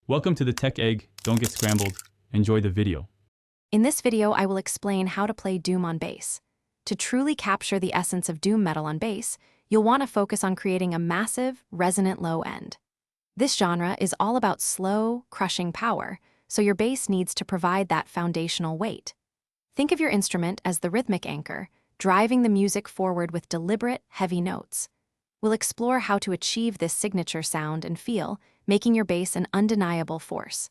Welcome to the Tech Egg. Don't get scrambled. Enjoy the video. In this video, I will explain how to play Doom on bass. To truly capture the essence of Doom metal on bass, you'll want to focus on creating a massive, resonant low end. This genre is all about slow, crushing power, so your bass needs to provide that foundational weight. Think of your instrument as the rhythmic anchor, driving the music forward with deliberate, heavy notes. We'll explore how to achieve this signature sound and feel, making your bass an undeniable force.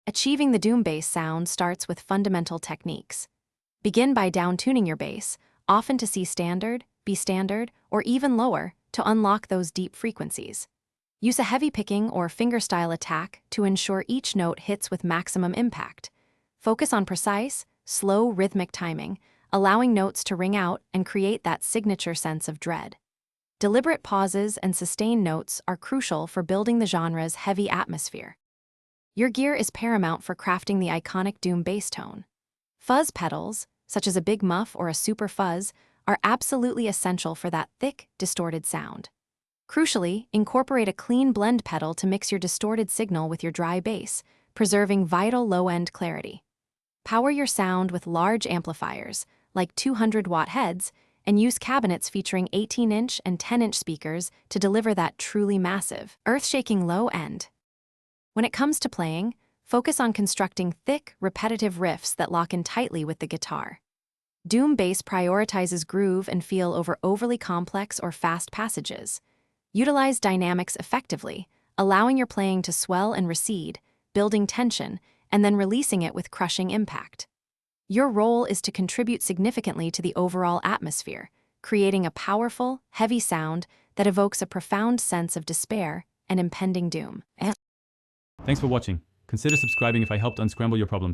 Achieving the Doom bass sound starts with fundamental techniques. Begin by down-tuning your bass, often to C standard, B standard, or even lower, to unlock those deep frequencies. Use a heavy picking or fingerstyle attack to ensure each note hits with maximum impact. Focus on precise, slow rhythmic timing, allowing notes to ring out and create that signature sense of dread. Deliberate pauses and sustained notes are crucial for building the genre's heavy atmosphere. Your gear is paramount for crafting the iconic Doom bass tone. Fuzz pedals, such as a big muff or a super fuzz, are absolutely essential for that thick, distorted sound. Crucially, incorporate a clean blend pedal to mix your distorted signal with your dry bass, preserving vital low-end clarity. Power your sound with large amplifiers, like 200-watt heads, and use cabinets featuring 18-inch and 10-inch speakers to deliver that truly massive, earth-shaking low end. When it comes to playing, focus on constructing thick, repetitive riffs that lock in tightly with the guitar. Doom bass prioritizes groove and feel over overly complex or fast passages. Utilize dynamics effectively, allowing your playing to swell and recede, building tension, and then releasing it with crushing impact. Your role is to contribute significantly to the overall atmosphere, creating a powerful, heavy sound that evokes a profound sense of despair and impending doom. Thanks for watching. Consider subscribing if I helped unscramble your problems.